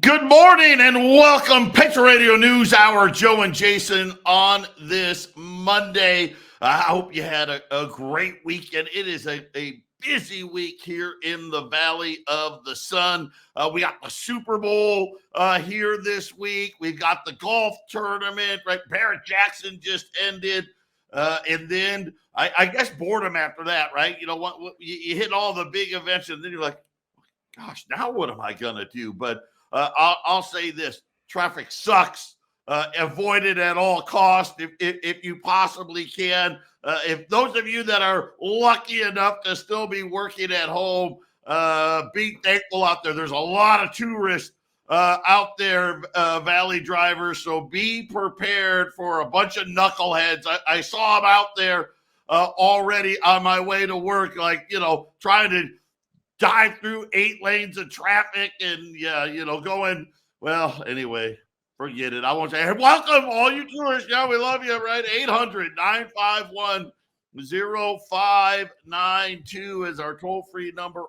Good morning and welcome, Patriot Radio News Hour. Joe and Jason on this Monday. I hope you had a great weekend. It is a busy week here in the Valley of the Sun. We got the Super Bowl here this week. We've got the golf tournament, right? Barrett-Jackson just ended. And then I guess boredom after that, right? You know what? You hit all the big events and then you're like, gosh, now what am I going to do? But I'll say this: traffic sucks. Avoid it at all costs if you possibly can. If those of you that are lucky enough to still be working at home, be thankful out there. There's a lot of tourists out there, Valley drivers. So be prepared for a bunch of knuckleheads. I saw them out there already on my way to work, trying to dive through 8 lanes of traffic and going, well, anyway, forget it. I won't say, hey, welcome all you tourists. Yeah, we love you, right? 800-951-0592 is our toll-free number.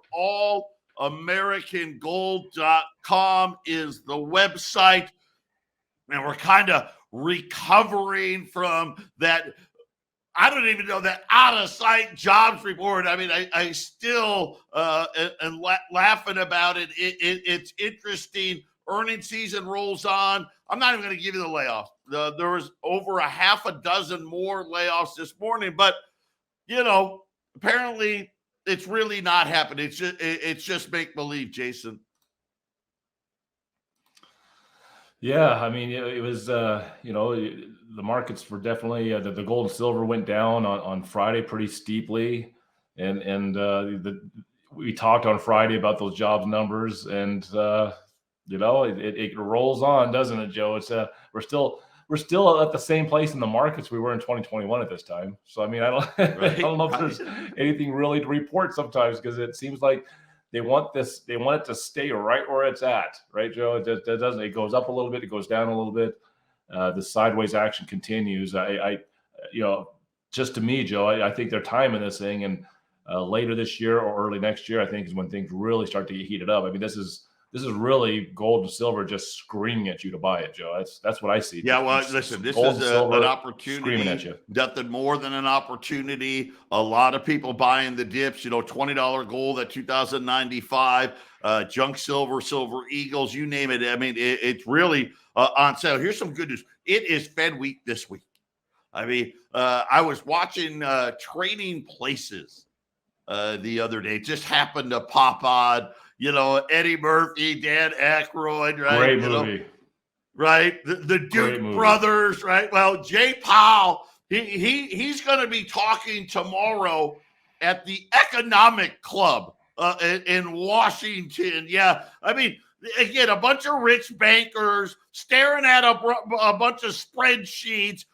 AllAmericanGold.com is the website. And we're kind of recovering from that. I don't even know that out-of-sight jobs report. I mean, I still am laughing about it. It's interesting. Earnings season rolls on. I'm not even going to give you the layoffs. There was over a half a dozen more layoffs this morning. But, apparently it's really not happening. It's just make-believe, Jason. Yeah, I mean, it was, the markets were definitely, the gold and silver went down on Friday pretty steeply. And we talked on Friday about those jobs numbers and, it rolls on, doesn't it, Joe? It's we're still at the same place in the markets we were in 2021 at this time. So, I mean, I don't know if there's anything really to report sometimes because it seems like they want it to stay right where it's at, right, Joe? It doesn't. It goes up a little bit, it goes down a little bit. The sideways action continues. Just to me, Joe, I think they're timing this thing, and later this year or early next year, I think is when things really start to get heated up. I mean, this is really gold and silver just screaming at you to buy it, Joe. That's what I see. Yeah, well, listen, this is an opportunity, nothing more than an opportunity. A lot of people buying the dips, $20 gold at 2,095, junk silver, silver eagles, you name it. I mean, it's really on sale. Here's some good news. It is Fed week this week. I mean, I was watching Trading Places the other day. It just happened to pop on. Eddie Murphy, Dan Aykroyd, right? Great movie. Right? The Duke brothers, right? Well, Jay Powell, he's going to be talking tomorrow at the Economic Club in Washington. Yeah. I mean, again, a bunch of rich bankers staring at a bunch of spreadsheets,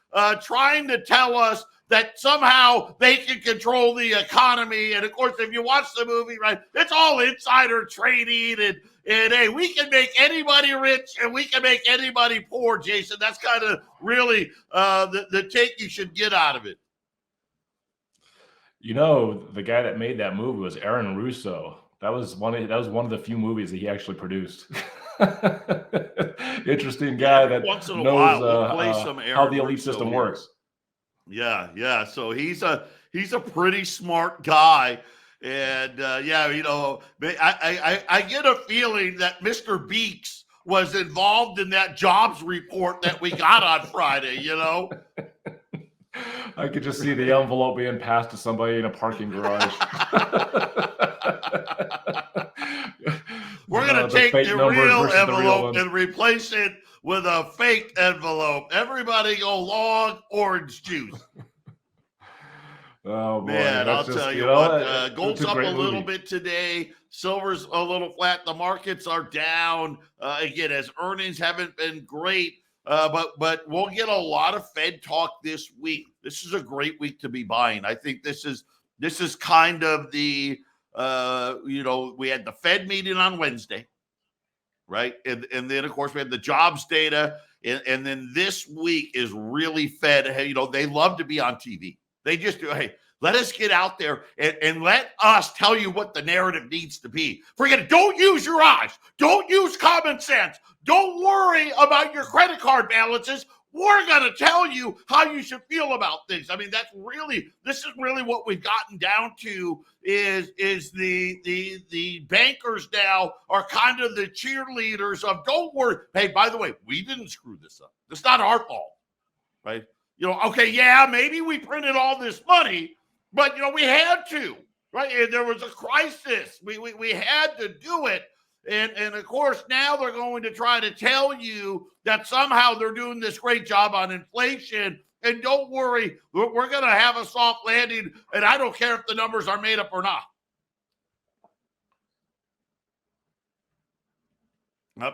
trying to tell us that somehow they can control the economy. And of course, if you watch the movie, right, it's all insider trading and hey, we can make anybody rich and we can make anybody poor, Jason. That's kind of really the take you should get out of it. The guy that made that movie was Aaron Russo. That was one of the few movies that he actually produced. Interesting guy that once in a knows while, we'll play some how the elite Russo system here. works. Yeah. So he's a pretty smart guy. And I get a feeling that Mr. Beeks was involved in that jobs report that we got on Friday, I could just see the envelope being passed to somebody in a parking garage. We're going to take the real envelope and replace it with a fake envelope. Everybody go long orange juice. Oh, boy. Man, I'll tell you what, gold's up a little bit today. Silver's a little flat. The markets are down. Again, as earnings haven't been great, but we'll get a lot of Fed talk this week. This is a great week to be buying. I think this is kind of the, we had the Fed meeting on Wednesday, right? And then, of course, we had the jobs data. And then this week is really Fed. Hey, they love to be on TV. They just do. Hey, Let us get out there and let us tell you what the narrative needs to be. Forget it. Don't use your eyes. Don't use common sense. Don't worry about your credit card balances. We're going to tell you how you should feel about things. I mean, this is really what we've gotten down to is the bankers now are kind of the cheerleaders of don't worry. Hey, by the way, we didn't screw this up. It's not our fault, right? Okay, yeah, maybe we printed all this money, but, we had to, right? And there was a crisis. We had to do it. And of course, now they're going to try to tell you that somehow they're doing this great job on inflation. And don't worry, we're going to have a soft landing. And I don't care if the numbers are made up or not.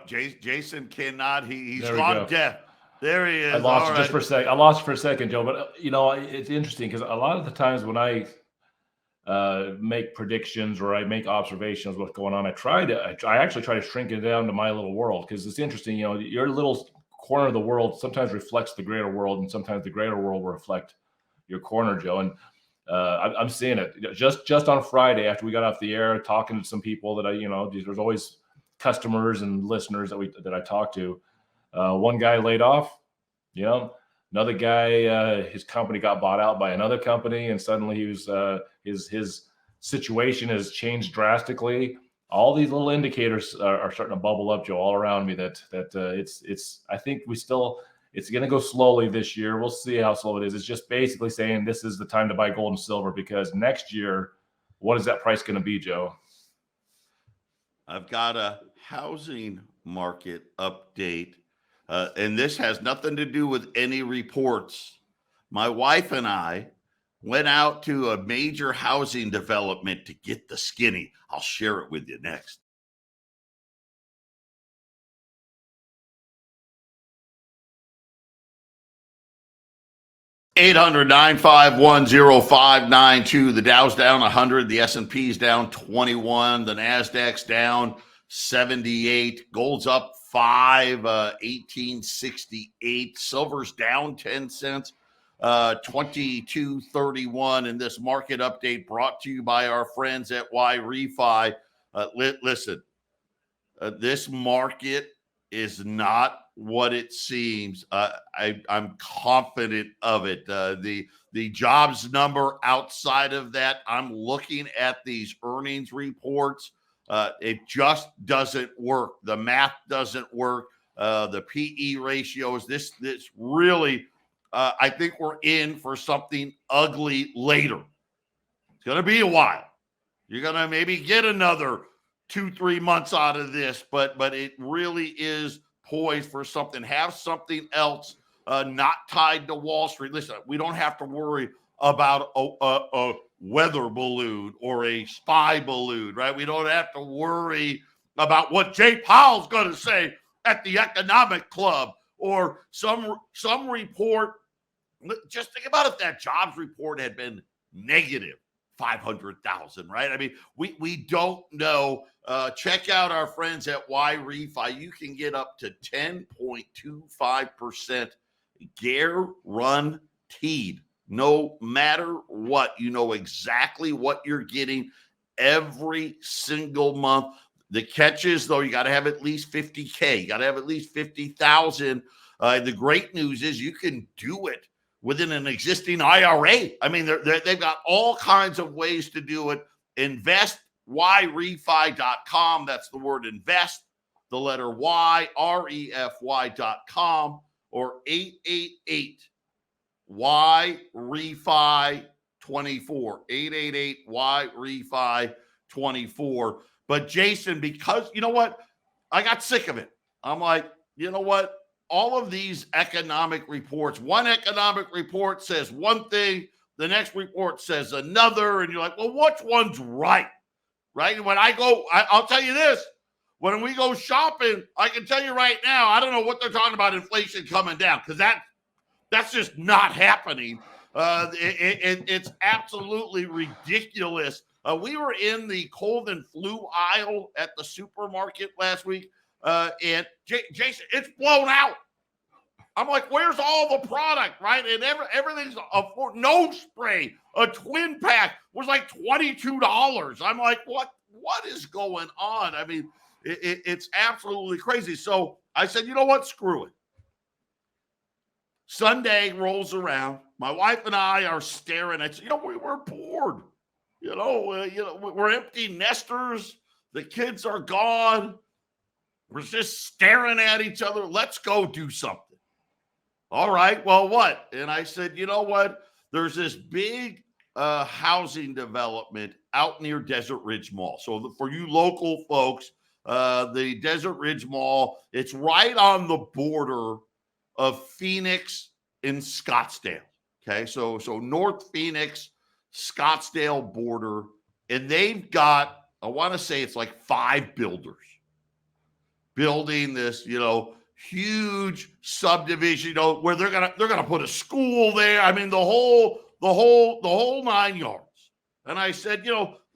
Jason cannot. He's gone deaf. There he is. I lost just for a second. I lost for a second, Joe. But, it's interesting because a lot of the times when I make predictions or I make observations of what's going on, I actually try to shrink it down to my little world, because it's interesting. Your little corner of the world sometimes reflects the greater world, and sometimes the greater world will reflect your corner, Joe. And I'm seeing it just on Friday after we got off the air, talking to some people that there's always customers and listeners that I talk to. One guy laid off, another guy, his company got bought out by another company, and suddenly he was his situation has changed drastically. All these little indicators are starting to bubble up, Joe, all around me. That it's. I think it's going to go slowly this year. We'll see how slow it is. It's just basically saying this is the time to buy gold and silver, because next year, what is that price going to be, Joe? I've got a housing market update. And this has nothing to do with any reports. My wife and I went out to a major housing development to get the skinny. I'll share it with you next. $800-951-0592. The Dow's down 100. The S&P's down 21. The NASDAQ's down 78. Gold's up 5, 1868. Silver's down 10 cents, 22.31. And this market update brought to you by our friends at Y-Refi. Listen, this market is not what it seems. I'm confident of it. The jobs number outside of that, I'm looking at these earnings reports. It just doesn't work. The math doesn't work. The PE ratios, this really, I think we're in for something ugly later. It's going to be a while. You're going to maybe get another 2-3 months out of this, but it really is poised for something. Have something else not tied to Wall Street. Listen, we don't have to worry about a weather balloon or a spy balloon, right? We don't have to worry about what Jay Powell's going to say at the economic club or some report. Just think about if that jobs report had been negative 500,000, right? I mean, we don't know. Check out our friends at Y-Refi. You can get up to 10.25% guaranteed. No matter what, you know exactly what you're getting every single month. The catch is, though, you got to have at least 50K. You got to have at least 50,000. The great news is you can do it within an existing IRA. I mean, they've got all kinds of ways to do it. InvestYRefi.com. That's the word invest, the letter Y, REFY.com, or 888 Y-Refi 24, 888 Y-Refi 24. But Jason, because you know what? I got sick of it. I'm like, you know what? All of these economic reports, one economic report says one thing, the next report says another, and you're like, well, which one's right? Right? And when I'll tell you this, when we go shopping, I can tell you right now, I don't know what they're talking about inflation coming down, because that's just not happening. It's absolutely ridiculous. We were in the cold and flu aisle at the supermarket last week, and Jason, it's blown out. I'm like, where's all the product, right? And everything's no spray. A twin pack was like $22. I'm like, what is going on? I mean, it's absolutely crazy. So I said, you know what? Screw it. Sunday rolls around. My wife and I are staring at, we're bored. We're empty nesters. The kids are gone. We're just staring at each other. Let's go do something. All right, well, what? And I said, you know what? There's this big housing development out near Desert Ridge Mall. So for you local folks, the Desert Ridge Mall, it's right on the border of Phoenix and Scottsdale. Okay, so North Phoenix, Scottsdale border, and they've got, I want to say it's like 5 builders building this, huge subdivision, where they're gonna put a school there. I mean, the whole 9 yards. And I said,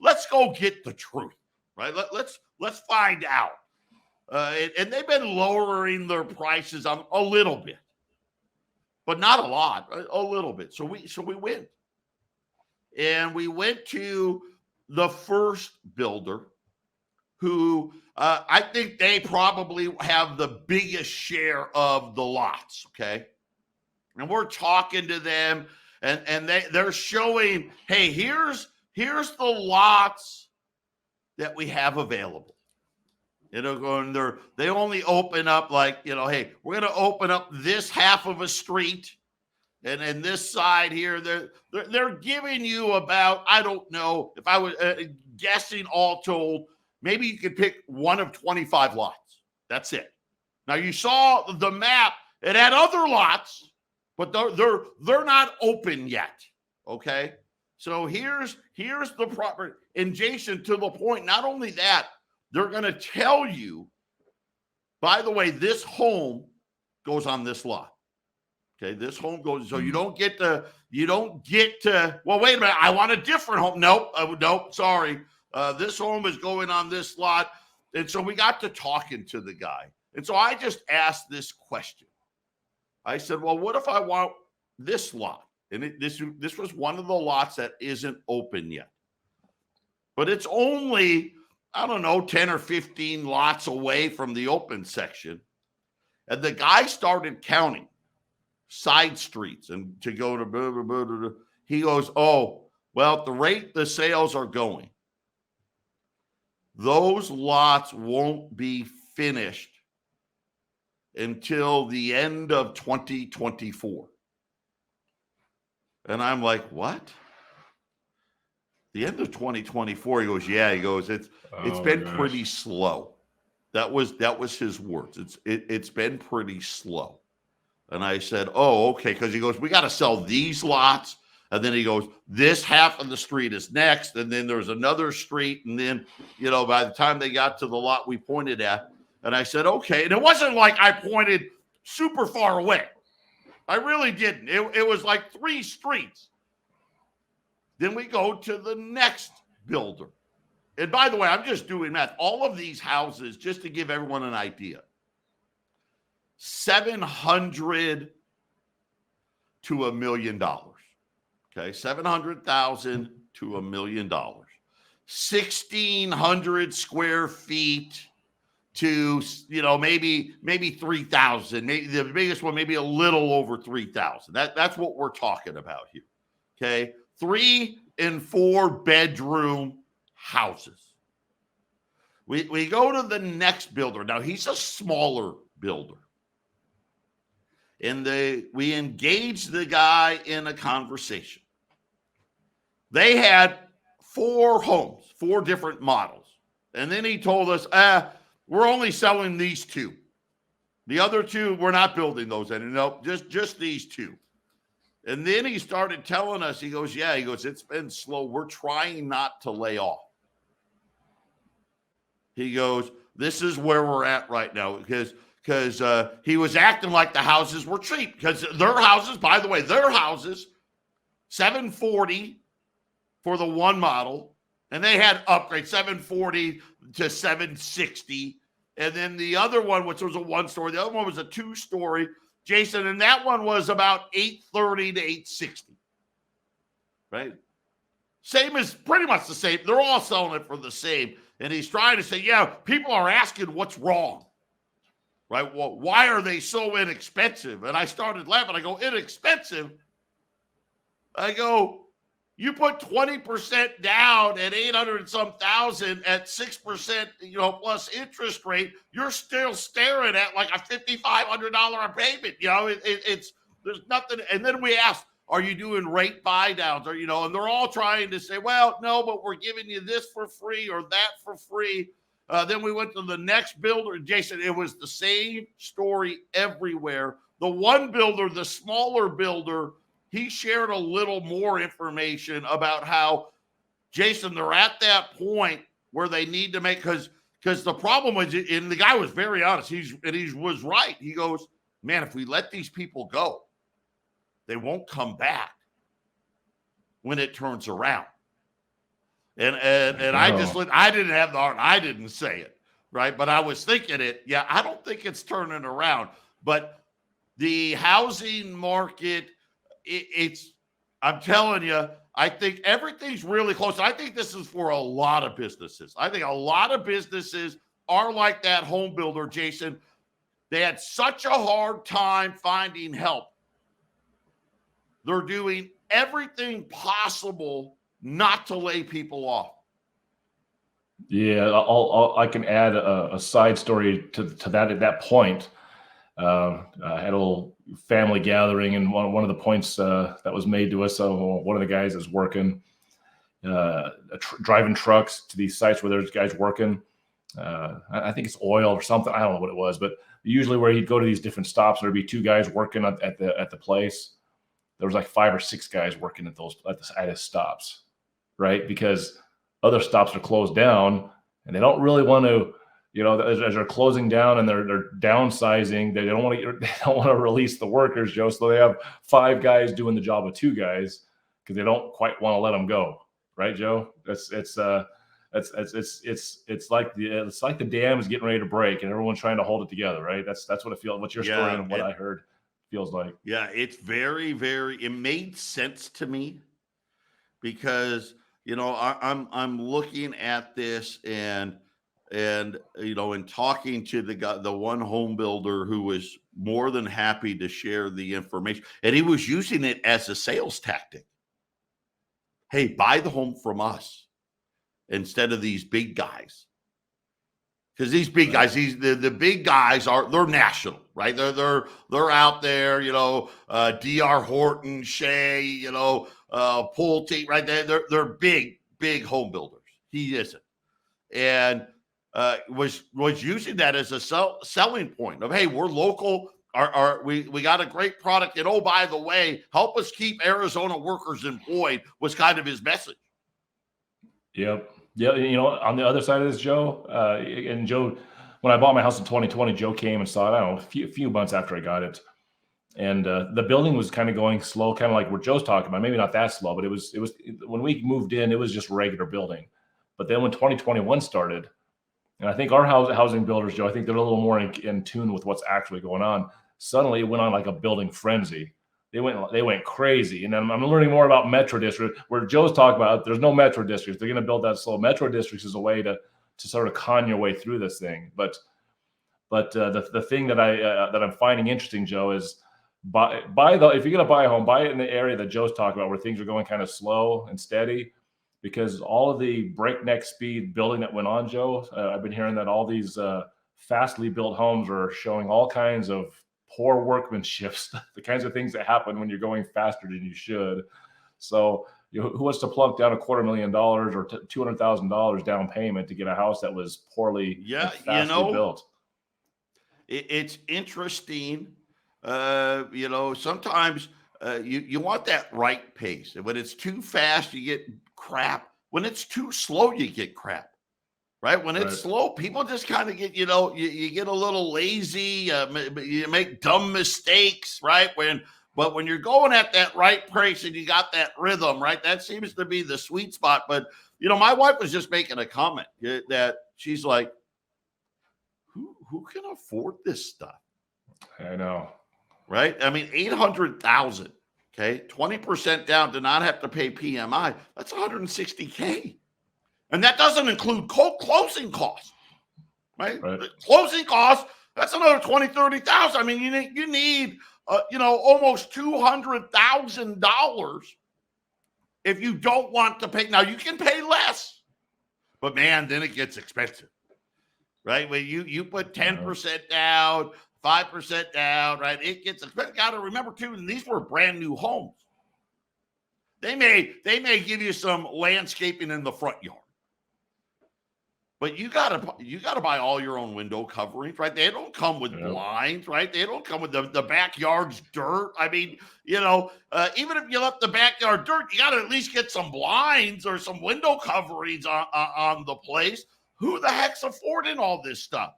let's go get the truth, right? Let's find out. And they've been lowering their prices a little bit, but not a lot, right? A little bit. So we went, and we went to the first builder, who I think they probably have the biggest share of the lots, okay? And we're talking to them, and they're showing, hey, here's the lots that we have available. And they only open up like, hey, we're going to open up this half of a street, and then this side here, they're giving you about, I don't know, if I was guessing all told, maybe you could pick one of 25 lots. That's it. Now, you saw the map. It had other lots, but they're not open yet, okay? So here's the property. And Jason, to the point, not only that, they're going to tell you, by the way, this home goes on this lot. Okay, this home goes, so you don't get to, well, wait a minute, I want a different home. Nope, sorry. This home is going on this lot. And so we got to talking to the guy. And so I just asked this question. I said, well, what if I want this lot? And this was one of the lots that isn't open yet. But it's only, I don't know, 10 or 15 lots away from the open section. And the guy started counting side streets and to go to blah, blah, blah, blah. He goes, oh, well, at the rate the sales are going, those lots won't be finished until the end of 2024. And I'm like, what? The end of 2024? He goes, yeah. He goes, it's been pretty slow. That was his words. It's been pretty slow. And I said, oh, okay. Because he goes, we got to sell these lots. And then he goes, this half of the street is next. And then there's another street. And then, by the time they got to the lot we pointed at, and I said, okay. And it wasn't like I pointed super far away. I really didn't. It was like 3 streets. Then we go to the next builder. And by the way, I'm just doing math. All of these houses, just to give everyone an idea, $700,000 to $1 million. Okay, $700,000 to $1 million. 1,600 square feet to maybe 3,000. Maybe the biggest one, maybe a little over 3,000. That's what we're talking about here. Okay, 3 and 4 bedroom houses. We go to the next builder. Now he's a smaller builder. And we engaged the guy in a conversation. They had 4 homes, 4 different models. And then he told us, we're only selling these 2. The other 2, we're not building those anymore. No, just these 2. And then he started telling us, he goes, it's been slow. We're trying not to lay off. He goes, this is where we're at right now, because he was acting like the houses were cheap, because their houses, by the way, $740 for the 1 model, and they had upgrades, $740 to $760, and then the other one, which was a 1-story, the other one was a 2-story, Jason, and that one was about 830 to 860. Right? Same as pretty much the same. They're all selling it for the same. And he's trying to say, yeah, people are asking what's wrong. Right? Well, why are they so inexpensive? And I started laughing. I go, inexpensive? I go, you put 20% down at 800 and some thousand at 6%, plus interest rate. You're still staring at like a $5,500 a payment. It's there's nothing. And then we asked, are you doing rate buy downs? Or, and they're all trying to say, well, no, but we're giving you this for free or that for free. Then we went to the next builder. Jason, it was the same story everywhere. The one builder, the smaller builder, he shared a little more information about how, Jason, they're at that point where they need to make, because the problem was, and the guy was very honest, he was right. He goes, man, if we let these people go, they won't come back when it turns around. And I didn't have the heart. I didn't say it, right? But I was thinking it. Yeah, I don't think it's turning around. But the housing market, I'm telling you, I think everything's really close. I think this is for a lot of businesses. I think a lot of businesses are like that home builder, Jason. They had such a hard time finding help. They're doing everything possible not to lay people off. Yeah, I can add a side story to that. At that point, I had a little family gathering, and one of the points that was made to us, one of the guys is working, driving trucks to these sites where there's guys working. I think it's oil or something. I don't know what it was, but usually where he'd go to these different stops, there'd be 2 guys working at the place. There was like 5 or 6 guys working at his stops, right? Because other stops are closed down, and they don't really want to, as they're closing down and they're downsizing, they don't want to release the workers, Joe. So they have 5 guys doing the job of 2 guys because they don't quite want to let them go, right, Joe? It's like the dam is getting ready to break, and everyone's trying to hold it together, right? That's what it feels. What's your story and what I heard feels like? Yeah, it's very, very. It made sense to me because I'm looking at this and talking to the one home builder who was more than happy to share the information, and he was using it as a sales tactic. Hey, buy the home from us instead of these big guys. Because these big guys, the big guys they're national, right? They're out there, DR Horton, Shea, Pulte, right? They're big home builders. He isn't, and was using that as a selling point of, hey, we're local. We got a great product, and oh, by the way, help us keep Arizona workers employed was kind of his message. Yep. Yeah, on the other side of this, Joe, and Joe, when I bought my house in 2020, Joe came and saw it, I don't know, a few months after I got it. And the building was kind of going slow, kind of like what Joe's talking about, maybe not that slow, but it was when we moved in, it was just regular building. But then when 2021 started, and I think our housing builders, Joe, I think they're a little more in tune with what's actually going on. Suddenly it went on like a building frenzy. They went crazy. And then I'm learning more about metro districts, where Joe's talking about there's no metro districts. They're going to build that slow. Metro districts is a way to sort of con your way through this thing. But the thing that I'm finding interesting, Joe, is if you're going to buy a home, buy it in the area that Joe's talking about, where things are going kind of slow and steady, because all of the breakneck speed building that went on, Joe, I've been hearing that all these fastly built homes are showing all kinds of poor workmanship, the kinds of things that happen when you're going faster than you should. So who wants to plunk down $250,000 or $200,000 down payment to get a house that was poorly fastly built? It's interesting. Sometimes you want that right pace. When it's too fast, you get crap. When it's too slow, you get crap. Right? When it's slow, people just kind of get, you get a little lazy, you make dumb mistakes, right? But when you're going at that right pace and you got that rhythm, right? That seems to be the sweet spot. But, my wife was just making a comment that she's like, who can afford this stuff? I know. right? I mean, 800,000. Okay, 20% down to not have to pay PMI. That's 160K, and that doesn't include closing costs, right? Closing costs. That's another 20, 30,000. I mean, you need almost $200,000 if you don't want to pay. Now you can pay less, but man, then it gets expensive, right? When you put 10% down, 5% down, right? It gets expensive. Got to remember too, and these were brand new homes. They may give you some landscaping in the front yard, but you gotta buy all your own window coverings, right? They don't come with blinds, right? They don't come with the backyard's dirt. I mean, even if you left the backyard dirt, you got to at least get some blinds or some window coverings on the place. Who the heck's affording all this stuff?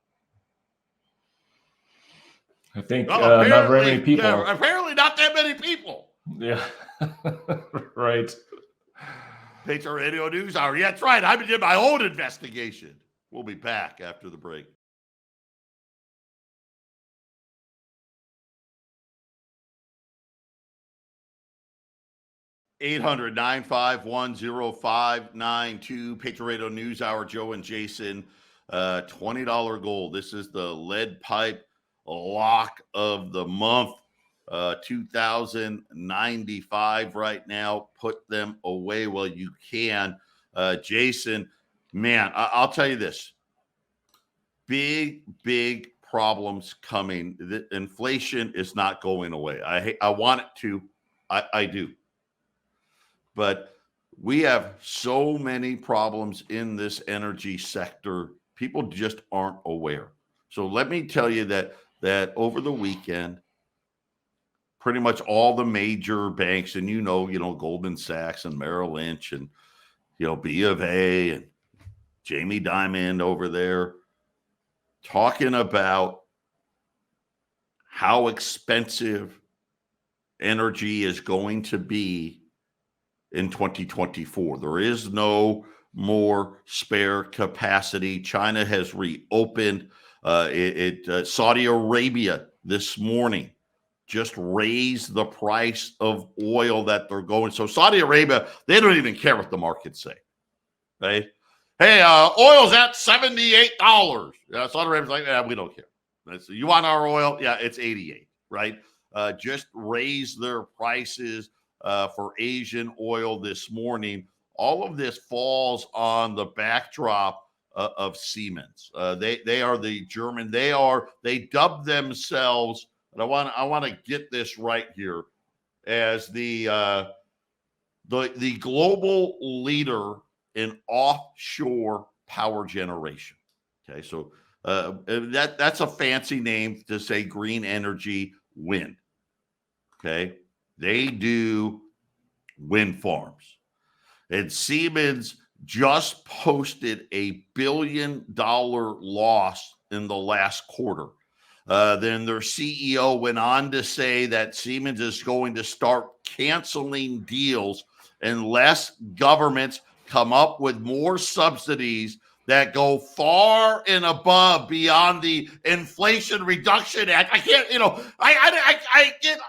I think not very many people. Yeah, apparently not that many people. Yeah, right. Patriot Radio News Hour. Yeah, that's right. I did my own investigation. We'll be back after the break. (800-951-0592) Patriot Radio News Hour. Joe and Jason. $20 gold. This is the lead pipe lock of the month. 2,095 right now. Put them away while you can. Jason, man, I'll tell you this. Big problems coming. The inflation is not going away. I want it to. I do. But we have so many problems in this energy sector. People just aren't aware. So let me tell you that over the weekend, pretty much all the major banks, and Goldman Sachs and Merrill Lynch and B of A and Jamie Dimon over there talking about how expensive energy is going to be in 2024. There is no more spare capacity. China has reopened. Saudi Arabia this morning just raised the price of oil that they're going. So Saudi Arabia, they don't even care what the markets say, right? Hey, oil's at $78. Yeah, Saudi Arabia's like, yeah, we don't care. So you want our oil? Yeah, it's 88, right? Just raised their prices for Asian oil this morning. All of this falls on the backdrop of Siemens. They are the German. They dubbed themselves. And I want to get this right here as the global leader in offshore power generation. Okay, so that's a fancy name to say green energy wind. Okay, they do wind farms, and Siemens just posted $1 billion loss in the last quarter. Then their CEO went on to say that Siemens is going to start canceling deals unless governments come up with more subsidies that go far and above beyond the Inflation Reduction Act. I can't, I get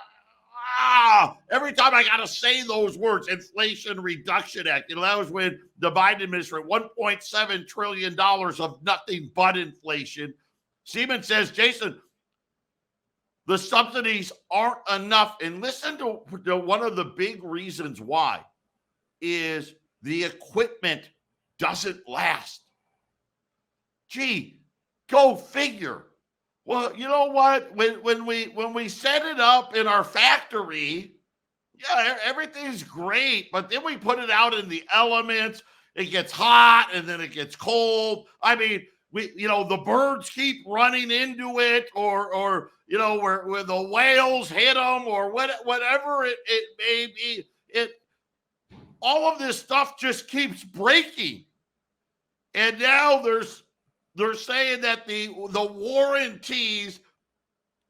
every time I got to say those words, Inflation Reduction Act. That was when the Biden administration, $1.7 trillion of nothing but inflation. Siemens says, Jason, the subsidies aren't enough. And listen to one of the big reasons why is the equipment doesn't last. Gee, go figure. Well, you know what? When we set it up in our factory, yeah, everything's great, but then we put it out in the elements. It gets hot and then it gets cold. I mean, the birds keep running into it, or where the whales hit them, or whatever it may be. All of this stuff just keeps breaking, and now they're saying that the warranties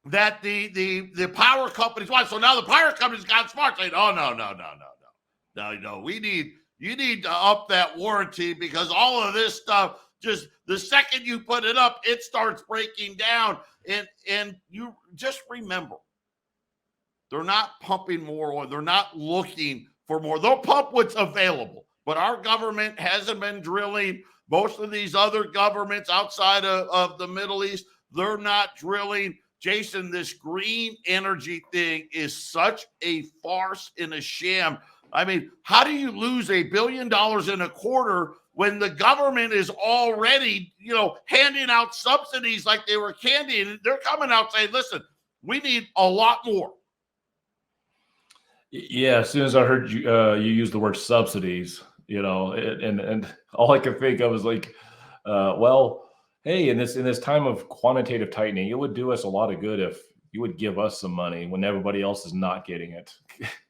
that the power companies want. So now the power companies got smart, saying, "Oh no, you need to up that warranty because all of this stuff." Just the second you put it up, it starts breaking down. And you just remember, They're not pumping more oil. They're not looking for more. They'll pump what's available. But our government hasn't been drilling. Most of these other governments outside of the Middle East, they're not drilling. Jason, this green energy thing is such a farce and a sham. I mean, how do you lose $1 billion in a quarter when the government is already, handing out subsidies like they were candy? And they're coming out saying, listen, we need a lot more. Yeah, as soon as I heard you use the word subsidies, and all I could think of was like, well, hey, in this time of quantitative tightening, it would do us a lot of good if you would give us some money when everybody else is not getting it.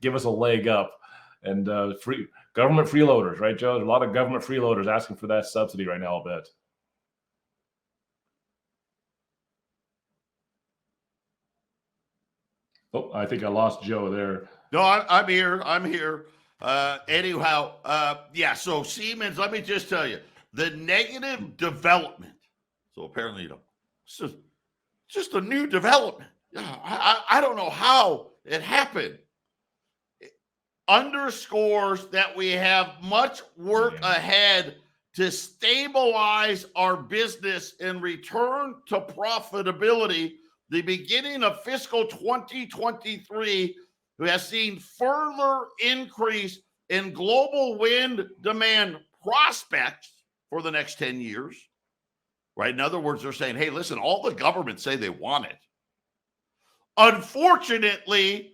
Give us a leg up. And free government freeloaders, right, Joe? There's a lot of government freeloaders asking for that subsidy right now, I'll bet. Oh, I think I lost Joe there. No, I'm here. Anyhow, so Siemens, let me just tell you, the negative development. So apparently, it's just a new development. I don't know how it happened. It underscores that we have much work ahead to stabilize our business and return to profitability. The beginning of fiscal 2023 has seen further increase in global wind demand prospects for the next 10 years, right? In other words, they're saying, hey, listen, all the governments say they want it. Unfortunately,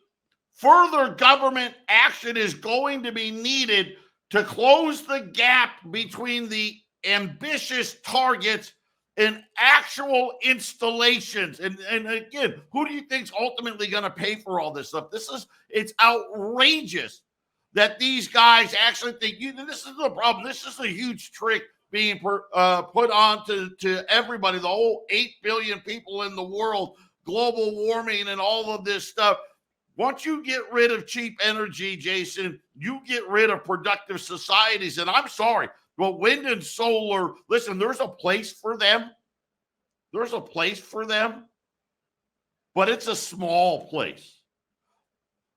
further government action is going to be needed to close the gap between the ambitious targets and actual installations. And again, who do you think's ultimately going to pay for all this stuff? It's outrageous that these guys actually think this is the problem. This is a huge trick being put on to everybody, the whole 8 billion people in the world, global warming and all of this stuff. Once you get rid of cheap energy, Jason, you get rid of productive societies. And I'm sorry, but wind and solar, listen, there's a place for them. There's a place for them, but it's a small place.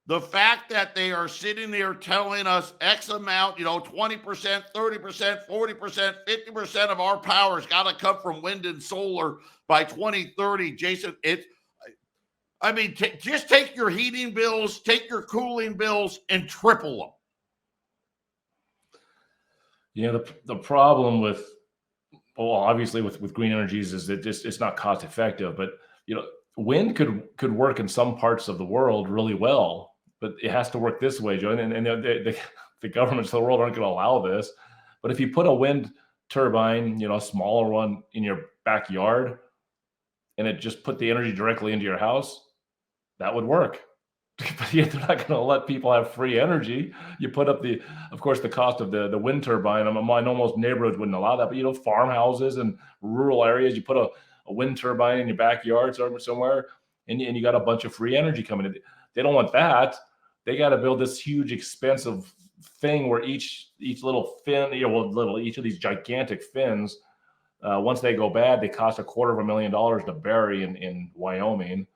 The fact that they are sitting there telling us X amount, 20%, 30%, 40%, 50% of our power has got to come from wind and solar by 2030, Jason, just take your heating bills, take your cooling bills, and triple them. The problem with, obviously with green energies is that it's not cost effective, but wind could work in some parts of the world really well, but it has to work this way, Joe. And the governments of the world aren't going to allow this. But if you put a wind turbine, a smaller one in your backyard, and it just put the energy directly into your house, that would work. But they're not going to let people have free energy. You put up of course, the cost of the wind turbine. I know most neighborhoods wouldn't allow that, but farmhouses and rural areas, you put a wind turbine in your backyard somewhere, and you got a bunch of free energy coming in. They don't want that. They got to build this huge, expensive thing where each little fin, each of these gigantic fins, once they go bad, they cost $250,000 to bury in Wyoming.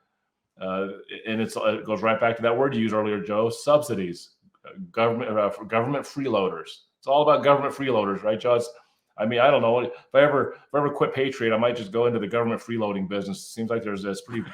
And it goes right back to that word you used earlier, Joe: subsidies, government freeloaders. It's all about government freeloaders, right, Joe? I don't know, if I ever quit Patriot, I might just go into the government freeloading business. It seems like there's this pretty, we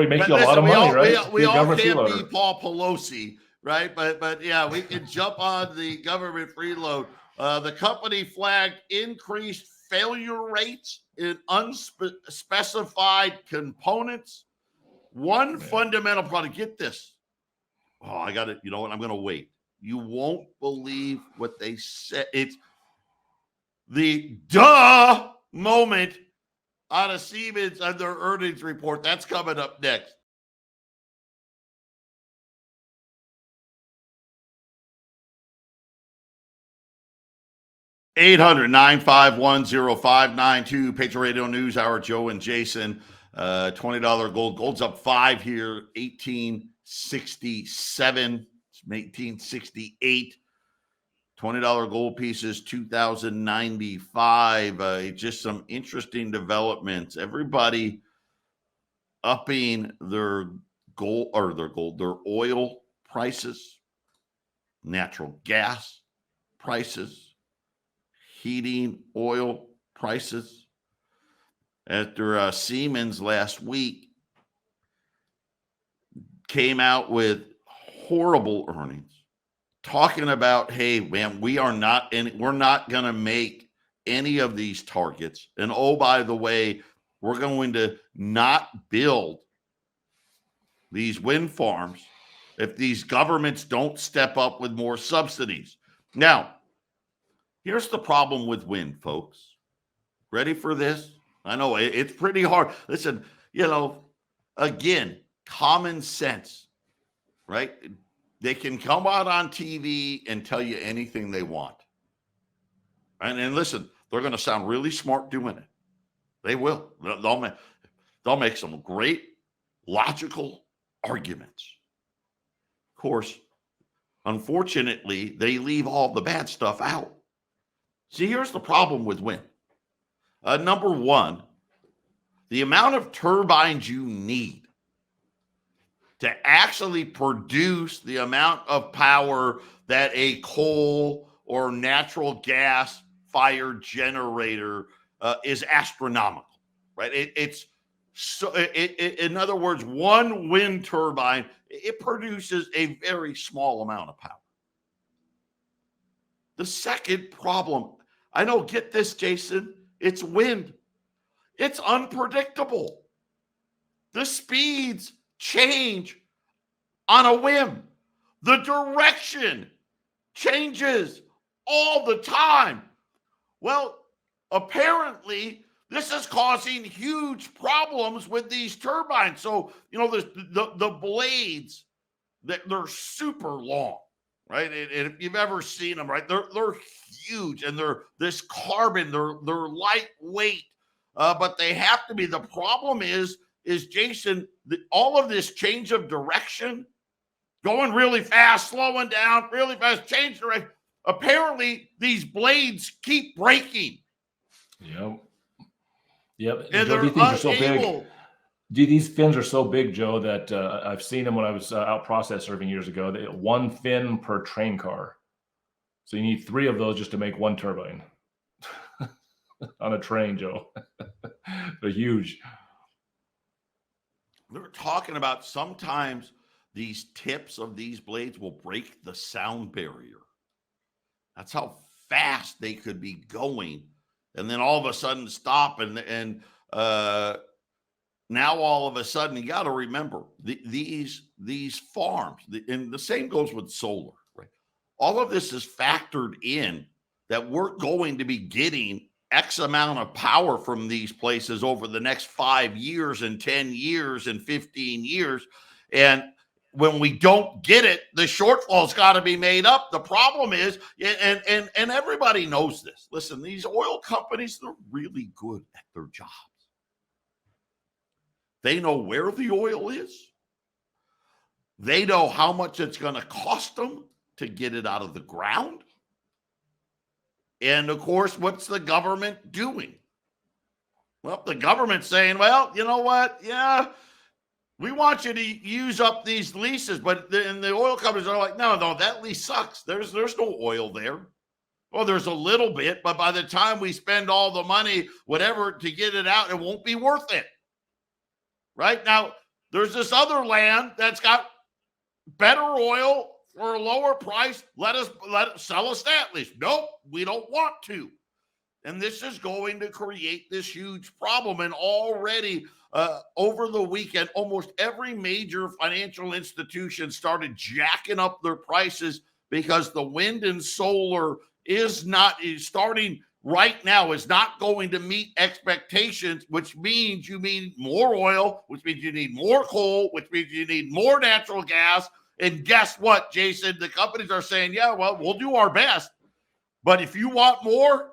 make you a lot of money, right? We all can't be Paul Pelosi, right? But yeah, we can jump on the government freeload. The company flagged increased failure rates in unspecified components. One fundamental product. Get this. Oh, I got it. You know what? I'm going to wait. You won't believe what they said. It's the moment out of Siemens and their earnings report. That's coming up next. (800-951-0592) Patriot Radio News Hour. Joe and Jason. $20 gold. Gold's up 5 here. 1867. 1868. $20 gold pieces, 2095. Just some interesting developments. Everybody upping their their oil prices, natural gas prices, heating oil prices. After Siemens last week came out with horrible earnings, talking about, hey, man, we're not going to make any of these targets. And oh, by the way, we're going to not build these wind farms if these governments don't step up with more subsidies. Now, here's the problem with wind, folks. Ready for this? I know it's pretty hard. Listen, again, common sense, right? They can come out on TV and tell you anything they want. And listen, they're going to sound really smart doing it. They will. They'll make some great logical arguments. Of course, unfortunately, they leave all the bad stuff out. See, here's the problem with wind. Number one, the amount of turbines you need to actually produce the amount of power that a coal or natural gas fired generator is astronomical, right? In other words, one wind turbine, it produces a very small amount of power. The second problem, I know, get this, Jason, it's wind. It's unpredictable. The speeds change on a whim. The direction changes all the time. Well, apparently, this is causing huge problems with these turbines. So, the blades, they're super long, right? And if you've ever seen them, right, they're huge, and they're this carbon, they're lightweight, but they have to be. The problem is Jason, all of this change of direction, going really fast, slowing down, really fast, change direction. Apparently, these blades keep breaking. Yep. And Joe, they're these things are so unable. big. These fins are so big, Joe, that I've seen them when I was out process serving years ago. One fin per train car. So you need 3 of those just to make one turbine on a train, Joe. They're huge. They're talking about sometimes these tips of these blades will break the sound barrier. That's how fast they could be going. And then all of a sudden stop. And now all of a sudden, you got to remember these farms, and the same goes with solar, right? All of this is factored in that we're going to be getting X amount of power from these places over the next 5 years and 10 years and 15 years. And when we don't get it, the shortfall's got to be made up. The problem is, and everybody knows this. Listen, these oil companies, they're really good at their jobs. They know where the oil is. They know how much it's going to cost them to get it out of the ground. And of course, what's the government doing? Well, the government's saying, well, you know what? Yeah, we want you to use up these leases. But the oil companies are like, no, that lease sucks. There's no oil there. Well, there's a little bit, but by the time we spend all the money, whatever, to get it out, it won't be worth it. Right? Now, there's this other land that's got better oil for a lower price. Let us sell us that lease. Nope, we don't want to. And this is going to create this huge problem. And already over the weekend, almost every major financial institution started jacking up their prices because the wind and solar is starting right now, is not going to meet expectations, which means you need more oil, which means you need more coal, which means you need more natural gas. And guess what, Jason? The companies are saying, yeah, well, we'll do our best. But if you want more,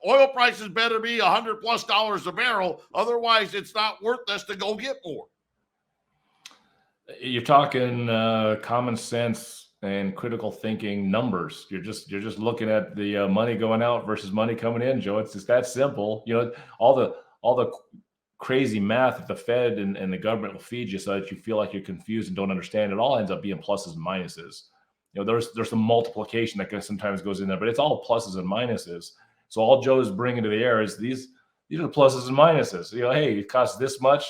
oil prices better be $100+ a barrel. Otherwise, it's not worth us to go get more. You're talking common sense and critical thinking numbers. You're just looking at the money going out versus money coming in, Joe. It's just that simple. All the crazy math that the Fed and the government will feed you so that you feel like you're confused and don't understand. It all ends up being pluses and minuses. There's some multiplication that sometimes goes in there, but it's all pluses and minuses. So all Joe's bringing to the air is these are the pluses and minuses. Hey, it costs this much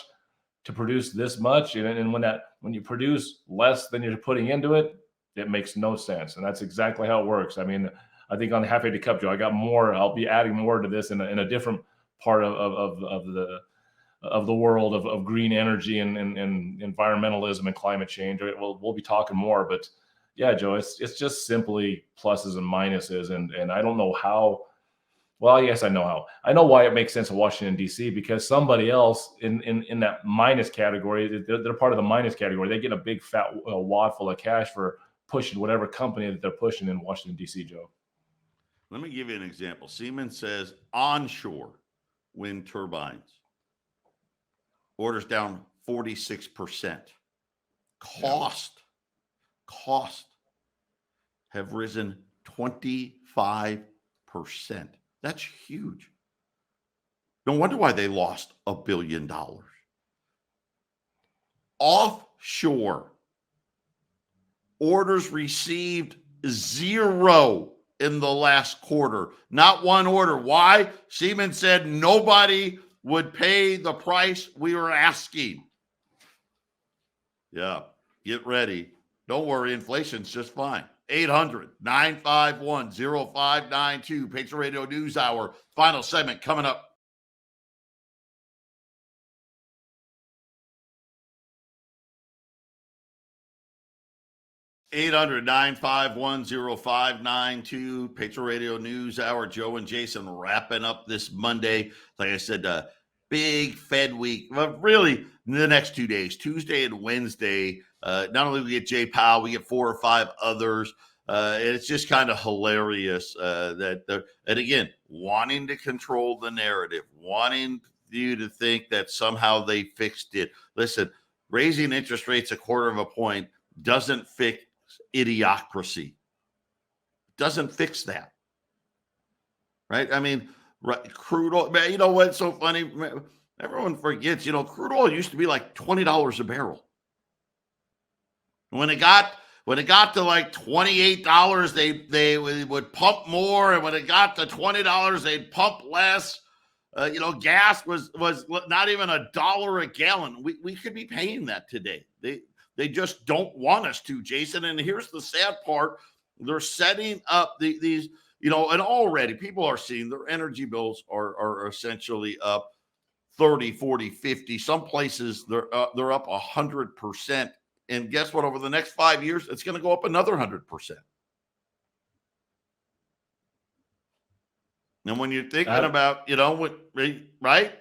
to produce this much, and when you produce less than you're putting into it, it makes no sense. And that's exactly how it works. I mean, I think on the Half 80 Cup, Joe, I got more. I'll be adding more to this in a different part of the world of green energy and environmentalism and climate change. We'll be talking more, but yeah, Joe, it's just simply pluses and minuses, and I don't know how. Well, yes, I know how. I know why it makes sense in Washington, D.C., because somebody else in that minus category, they're part of the minus category. They get a big fat wad full of cash for pushing whatever company that they're pushing in Washington, D.C., Joe. Let me give you an example. Siemens says onshore wind turbines, orders down 46%. Cost have risen 25%. That's huge. No wonder why they lost $1 billion. Offshore, orders received 0 in the last quarter. Not one order. Why? Siemens said nobody would pay the price we were asking. Yeah, get ready. Don't worry, inflation's just fine. 800-951-0592. Patriot Radio News Hour. Final segment coming up. Eight 800-951-0592. Patriot Radio News Hour. Joe and Jason wrapping up this Monday. Like I said, big Fed week. Well, really, the next 2 days, Tuesday and Wednesday. Not only we get Jay Powell, we get 4 or 5 others. And it's just kind of hilarious and again, wanting to control the narrative, wanting you to think that somehow they fixed it. Listen, raising interest rates 1/4 of a point doesn't fix idiocracy. Doesn't fix that. Right? I mean, crude oil, man, you know what's so funny? Everyone forgets, crude oil used to be like $20 a barrel. When it got to like $28, they would pump more, and when it got to $20, they'd pump less. Gas was not even $1 a gallon. We could be paying that today. They just don't want us to, Jason. And here's the sad part: they're setting up these, and already people are seeing their energy bills are essentially up 30, 40, 50. Some places they're up 100%. And guess what? Over the next 5 years, it's going to go up another 100%. And when you're thinking about, right?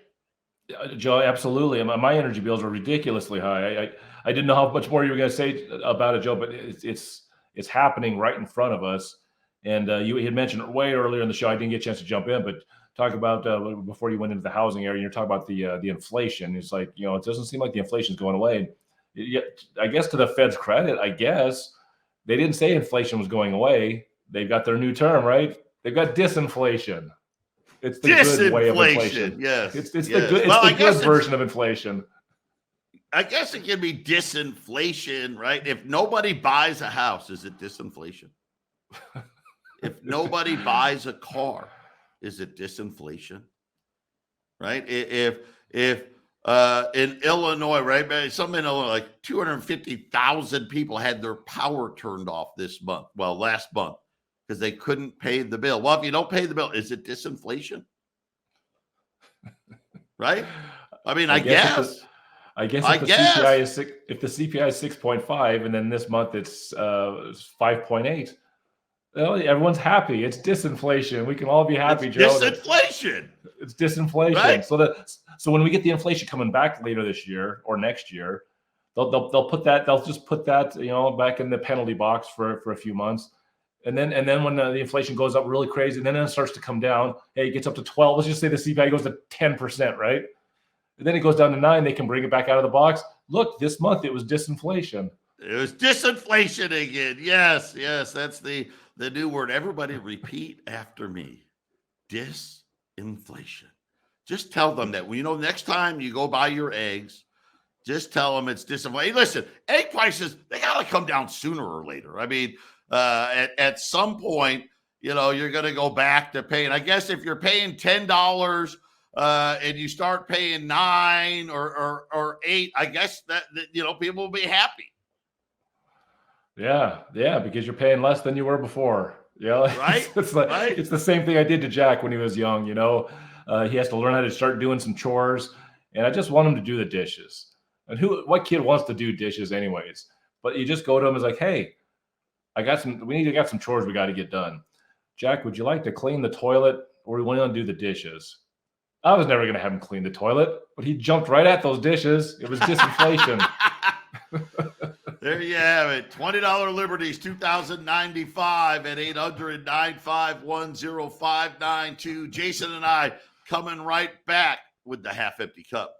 Joe, absolutely. My energy bills are ridiculously high. I didn't know how much more you were going to say about it, Joe, but it's happening right in front of us. And you had mentioned way earlier in the show, I didn't get a chance to jump in, but talk about before you went into the housing area, you're talking about the inflation. It's like, it doesn't seem like the inflation is going away. I guess to the Fed's credit, I guess they didn't say inflation was going away. They've got their new term, right? They've got disinflation. It's the good way of inflation. Yes, it's the good. It's the good version of inflation. I guess it can be disinflation, right? If nobody buys a house, is it disinflation? If nobody buys a car, is it disinflation? Right? If in Illinois, right? Some in Illinois, like 250,000 people had their power turned off last month, because they couldn't pay the bill. Well, if you don't pay the bill, is it disinflation? Right? I mean, I guess. If the CPI is 6.5 and then this month it's 5.8, everyone's happy. It's disinflation. We can all be happy, Joe. Disinflation. It's disinflation. Right? So when we get the inflation coming back later this year or next year, they'll put that. They'll just put that back in the penalty box for a few months, and then when the inflation goes up really crazy, and then it starts to come down. Hey, it gets up to 12. Let's just say the CPI goes to 10%, right? And then it goes down to 9. They can bring it back out of the box. Look, this month it was disinflation. It was disinflation again. Yes. That's the new word. Everybody repeat after me. Disinflation. just tell them that, next time you go buy your eggs, just tell them it's disappointing. Hey, listen, egg prices, they got to come down sooner or later. I mean, at some point, you're going to go back to paying. I guess if you're paying $10 and you start paying $9 or $8, I guess that people will be happy. Yeah, because you're paying less than you were before. Right. It's the same thing I did to Jack when he was young. He has to learn how to start doing some chores, and I just want him to do the dishes. And what kid wants to do dishes anyways? But you just go to him and like, hey, I got some chores we got to get done. Jack, would you like to clean the toilet, or we want to do the dishes? I was never going to have him clean the toilet, but he jumped right at those dishes. It was disinflation. There you have it. $20 Liberties, 2095 at 800-951-0592. Jason and I coming right back with the half empty cup.